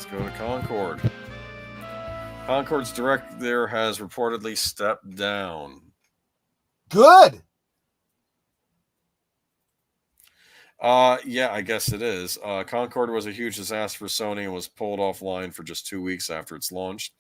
Let's go to Concord. Concord's director has reportedly stepped down. Good. Yeah, I guess it is. Concord was a huge disaster for Sony and was pulled offline for just 2 weeks after its launch.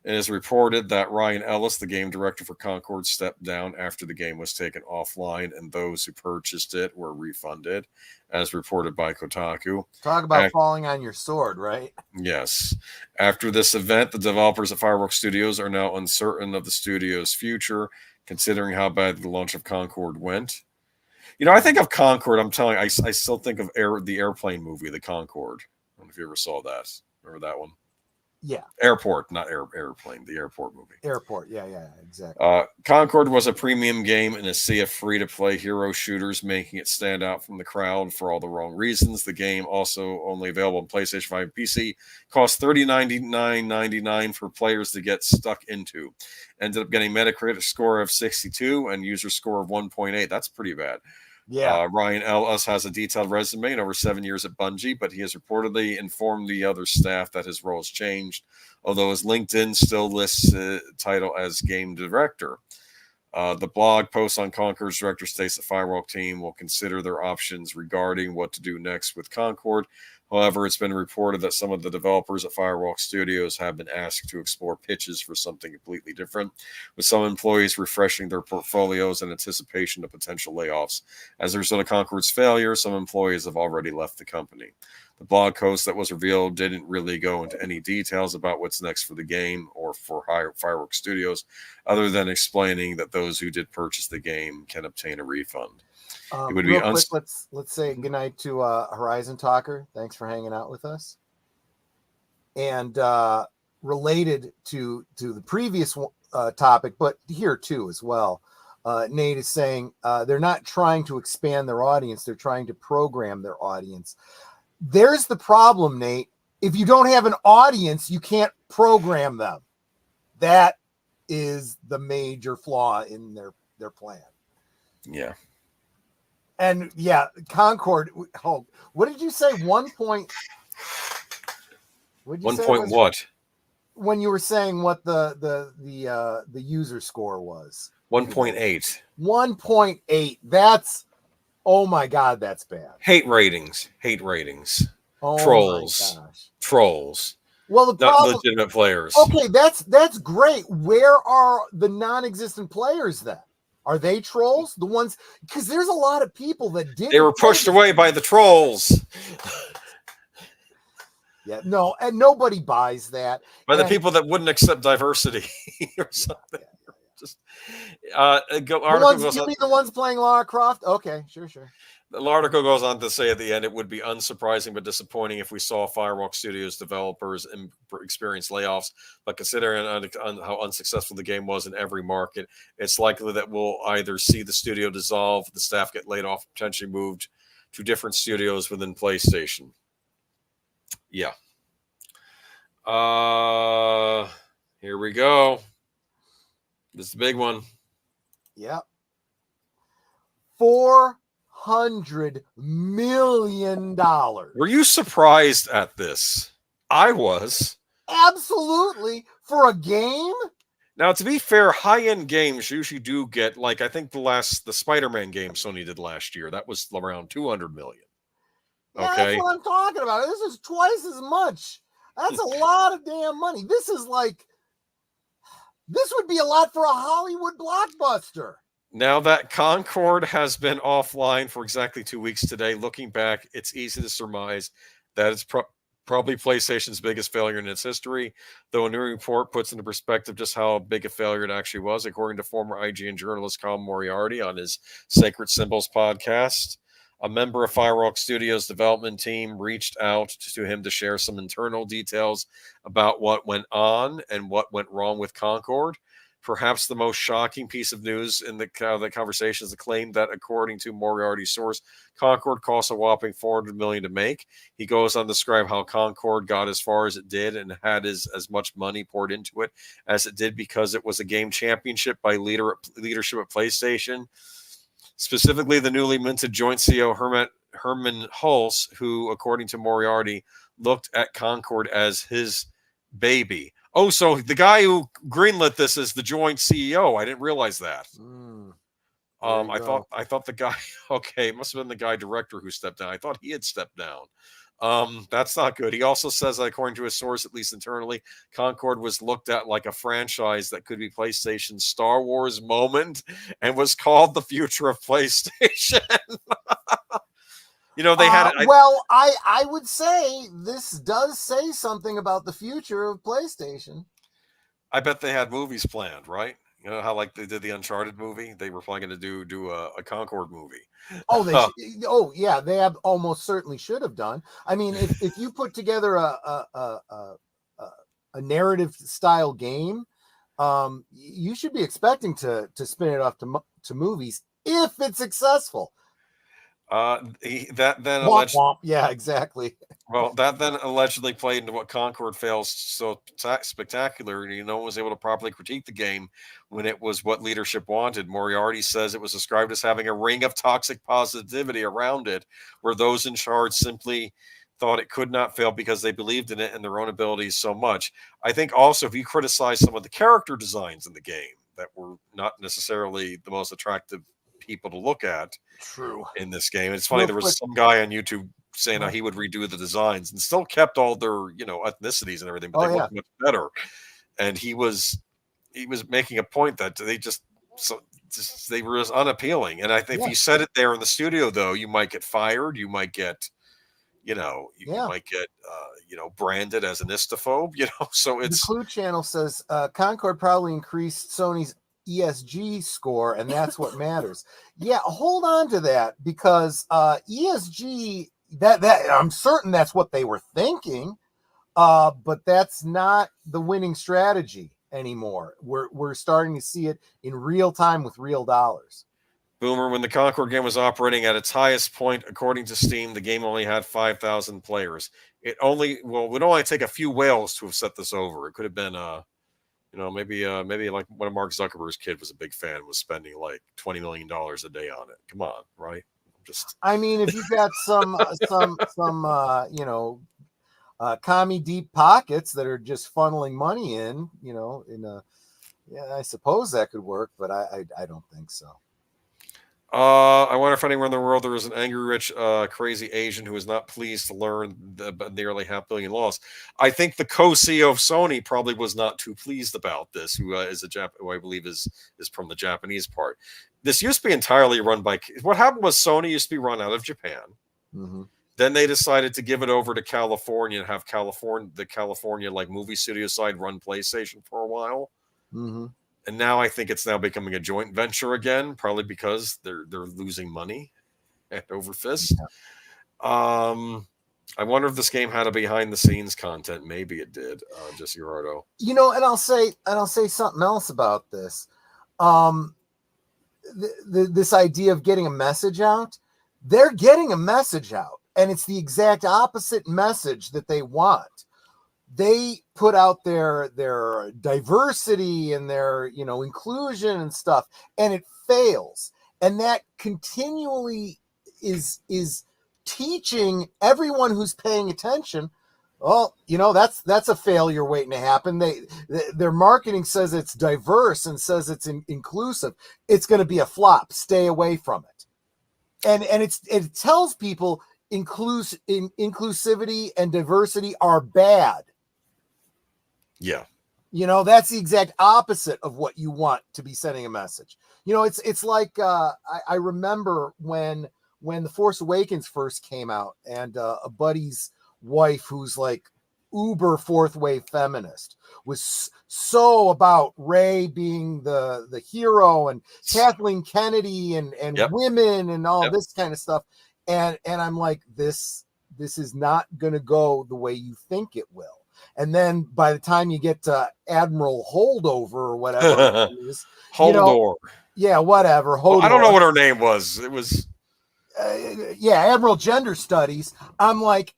It is reported that Ryan Ellis, the game director for Concord, stepped down after the game was taken offline, and those who purchased it were refunded, as reported by Kotaku. Talk about falling on your sword, right? Yes. After this event, the developers at Fireworks Studios are now uncertain of the studio's future, considering how bad the launch of Concord went. You know, I think of Concord. I'm telling you, I still think of the airplane movie, The Concord. I don't know if you ever saw that. Remember that one? Yeah. Airport, not airplane. The airport movie. Airport. Yeah, exactly. Concord was a premium game in a sea of free-to-play hero shooters, making it stand out from the crowd for all the wrong reasons. The game, also only available on PlayStation 5 and PC, cost $39.99 for players to get stuck into. Ended up getting Metacritic score of 62 and user score of 1.8. That's pretty bad. Yeah. Ryan Ellis has a detailed resume and over 7 years at Bungie, but he has reportedly informed the other staff that his role has changed, although his LinkedIn still lists title as game director. The blog post on Concord's director states the Firewalk team will consider their options regarding what to do next with Concord. However, it's been reported that some of the developers at Firewalk Studios have been asked to explore pitches for something completely different, with some employees refreshing their portfolios in anticipation of potential layoffs. As a result of Concord's failure, some employees have already left the company. The blog post that was revealed didn't really go into any details about what's next for the game or for Fireworks Studios, other than explaining that those who did purchase the game can obtain a refund. It would be quick, let's say goodnight to Horizon Talker. Thanks for hanging out with us. And related to the previous topic, but here too as well, Nate is saying they're not trying to expand their audience. They're trying to program their audience. There's the problem, Nate. If you don't have an audience, you can't program them. That is the major flaw in their plan. Yeah. And yeah, Concord. Oh, what did you say? 1 point. What did you 1 say point what? When you were saying what the user score was? 1.8. 1.8. That's, oh my God, that's bad. Hate ratings. Oh Trolls. my gosh. Trolls. Well, the not problem, legitimate players. Okay, that's great. Where are the non-existent players then? Are they trolls? The ones, because there's a lot of people that didn't. They were pushed away by the trolls. Yeah, no, and nobody buys that. By the people that wouldn't accept diversity or something. Just you mean the ones playing Lara Croft? Okay, sure. The article goes on to say at the end, it would be unsurprising but disappointing if we saw Firewalk Studios developers experience layoffs. But considering how unsuccessful the game was in every market, it's likely that we'll either see the studio dissolve, the staff get laid off, potentially moved to different studios within PlayStation. Yeah. Here we go. This is the big one. Yep. $400 million. Were you surprised at this? I was. Absolutely. For a game? Now, to be fair, high-end games usually do get, like, I think the Spider-Man game Sony did last year, that was around $200 million. Yeah, okay. That's what I'm talking about. This is twice as much. That's a lot of damn money. This would be a lot for a Hollywood blockbuster. Now that Concord has been offline for exactly 2 weeks today, looking back, it's easy to surmise that it's probably PlayStation's biggest failure in its history, though a new report puts into perspective just how big a failure it actually was, according to former IGN journalist Colin Moriarty on his Sacred Symbols podcast. A member of Firewalk Studios' development team reached out to him to share some internal details about what went on and what went wrong with Concord. Perhaps the most shocking piece of news in the conversation is the claim that, according to Moriarty's source, Concord cost a whopping $400 million to make. He goes on to describe how Concord got as far as it did and had as much money poured into it as it did because it was a game championship by leadership at PlayStation. Specifically, the newly minted joint CEO Herman Hulse, who, according to Moriarty, looked at Concord as his baby. Oh, so the guy who greenlit this is the joint CEO. I didn't realize that. I thought the guy. Okay, it must have been the guy director who stepped down. I thought he had stepped down. That's not good. He also says that, according to a source, at least internally, Concord was looked at like a franchise that could be PlayStation's Star Wars moment, and was called the future of PlayStation. You know, they had. I would say this does say something about the future of PlayStation. I bet they had movies planned, right? You know how like they did the Uncharted movie? They were planning to do a Concord movie. Oh, yeah, they have almost certainly should have done. I mean, if you put together a narrative style game, you should be expecting to spin it off to movies if it's successful. That then yeah, exactly. Well, that then allegedly played into what Concord fails so spectacular. No one was able to properly critique the game when it was what leadership wanted. Moriarty says it was described as having a ring of toxic positivity around it, where those in charge simply thought it could not fail because they believed in it and their own abilities so much. I think also, if you criticize some of the character designs in the game that were not necessarily the most attractive people to look at, in this game, it's funny. There was some guy on YouTube saying how he would redo the designs and still kept all their ethnicities and everything, but they looked much better. And he was making a point that they were just unappealing. And I think if you said it there in the studio, though, you might get fired. You might get you might get branded as an istophobe. So it's the Clue Channel says Concord probably increased Sony's ESG score, and that's what matters. Yeah, hold on to that, because ESG, that I'm certain that's what they were thinking, but that's not the winning strategy anymore. We're starting to see it in real time with real dollars. Boomer, when the Concord game was operating at its highest point, according to Steam, the game only had 5,000 players. It would only take a few whales to have set this over. It could have been maybe like one of Mark Zuckerberg's kid was a big fan, was spending like $20 million a day on it. Come on, right? I mean, if you've got some commie deep pockets that are just funneling money in, I suppose that could work, but I don't think so. I wonder if anywhere in the world there is an angry, rich, crazy Asian who is not pleased to learn the nearly $500 million loss. I think the co-CEO of Sony probably was not too pleased about this, who is who I believe is from the Japanese part. This used to be entirely run by. What happened was Sony used to be run out of Japan. Mm-hmm. Then they decided to give it over to California and have the California like movie studio side run PlayStation for a while. Mm-hmm. And now I think it's now becoming a joint venture again, probably because they're losing money over fist. Yeah. I wonder if this game had a behind the scenes content. Maybe it did. Just Gerardo. And I'll say something else about this. This idea of getting a message out, they're getting a message out, and it's the exact opposite message that they want. They put out their diversity and their inclusion and stuff, and it fails. And that continually is teaching everyone who's paying attention, well, that's a failure waiting to happen. Their marketing says it's diverse and says it's inclusive. It's going to be a flop. Stay away from it. And it tells people inclusivity and diversity are bad. Yeah. That's the exact opposite of what you want to be sending a message. It's like I remember when The Force Awakens first came out, and a buddy's wife, who's like uber fourth wave feminist, was so about Rey being the hero and Kathleen Kennedy and women and all this kind of stuff. And I'm like, this is not going to go the way you think it will. And then by the time you get to Admiral Holdover or whatever it is, Holdor. Whatever. Hodor. Well, I don't know what her name was. It was Admiral Gender Studies. I'm like,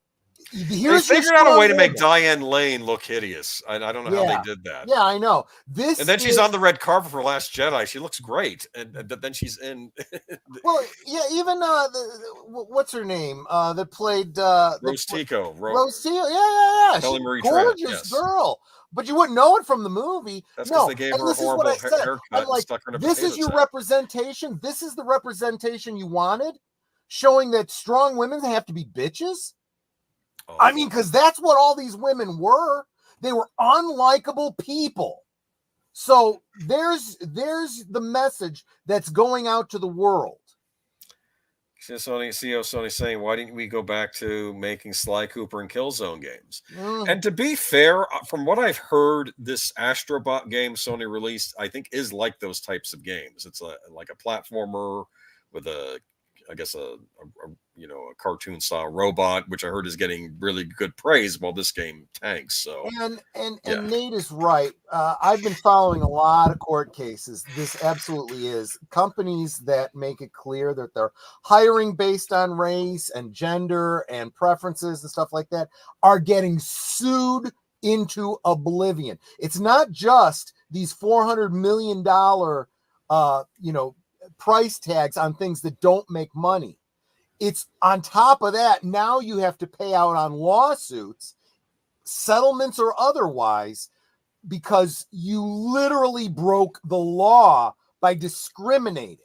They figured out a way to make Diane Lane look hideous. I don't know how they did that. Yeah, I know. And then she's on the red carpet for Last Jedi. She looks great. And then she's in. Well, yeah, even what's her name? That played Rose Tico. Rose Tico. Yeah. Kelly She's Marie a gorgeous girl. But you wouldn't know it from the movie. That's because they gave her a horrible haircut and stuck her in a this is your representation. This is the representation you wanted, showing that strong women have to be bitches. Oh. I mean, because that's what all these women were. They were unlikable people. So there's the message that's going out to the world. Sony saying, why didn't we go back to making Sly Cooper and Killzone games? And to be fair, from what I've heard, this Astrobot game Sony released, I think, is like those types of games. It's like a platformer with a cartoon style robot, which I heard is getting really good praise while this game tanks. So and Nate is right. I've been following a lot of court cases. This absolutely is companies that make it clear that they're hiring based on race and gender and preferences and stuff like that are getting sued into oblivion. It's not just these $400 million price tags on things that don't make money. It's on top of that, now you have to pay out on lawsuits, settlements or otherwise, because you literally broke the law by discriminating.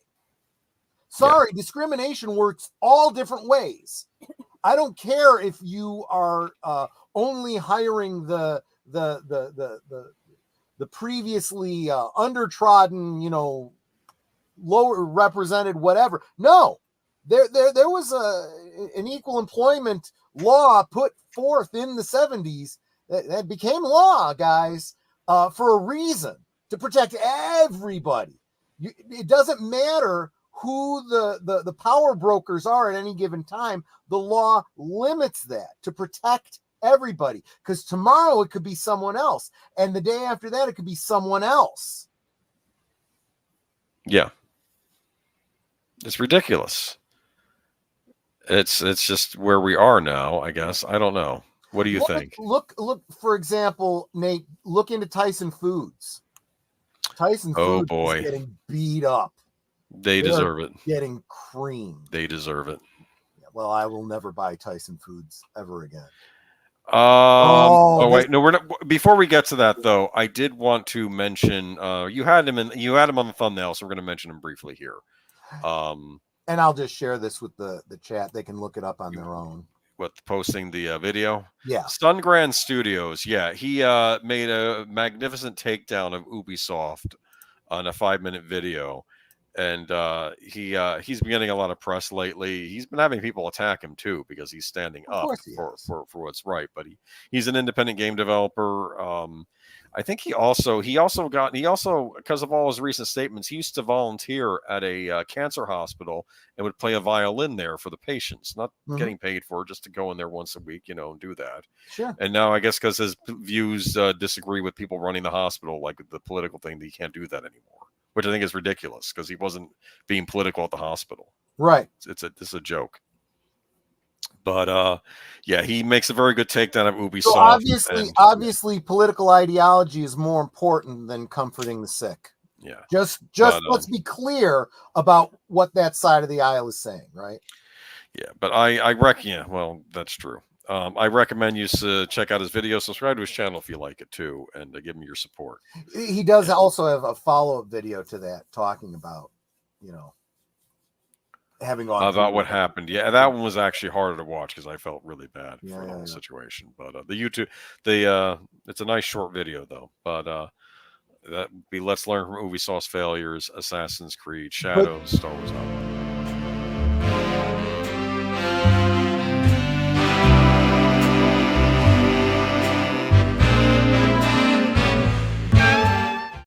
Sorry, discrimination works all different ways. I don't care if you are only hiring the previously undertrodden, lower represented, whatever. No, there was an equal employment law put forth in the 70s that became law, guys, for a reason, to protect everybody. It doesn't matter who the power brokers are at any given time. The law limits that to protect everybody, because tomorrow it could be someone else, and the day after that it could be someone else. Yeah. It's ridiculous. It's just where we are now, I guess. I don't know. What do you think? Look, for example, Nate, look into Tyson Foods. Tyson Foods is getting beat up. They deserve it. Getting creamed. They deserve it. Yeah, well, I will never buy Tyson Foods ever again. Wait, no, we're not. Before we get to that, though, I did want to mention you had him on the thumbnail, so we're going to mention him briefly here. And I'll just share this with the chat. They can look it up on their own. What, posting the video? Yeah. Sungran Studios. Yeah, he made a magnificent takedown of Ubisoft on a 5-minute video. And he's been getting a lot of press lately. He's been having people attack him too because he's standing up for what's right. But he's an independent game developer. I think he also because of all his recent statements, he used to volunteer at a cancer hospital and would play a violin there for the patients, not getting paid for it, just to go in there once a week, and do that. Sure. And now I guess because his views disagree with people running the hospital, like the political thing, that he can't do that anymore, which I think is ridiculous because he wasn't being political at the hospital. Right. It's a joke. But yeah, he makes a very good takedown of Ubisoft. So obviously, political ideology is more important than comforting the sick. Yeah. Just let's be clear about what that side of the aisle is saying, right? Yeah, but I reckon, yeah, well, that's true. I recommend you check out his video, subscribe to his channel if you like it too, and give him your support. He does also have a follow-up video to that talking about, having gone about what happened. Yeah, that one was actually harder to watch because I felt really bad for the whole situation. But it's a nice short video though. But let's learn from Ubisoft's failures, Assassin's Creed, Shadows, Star Wars.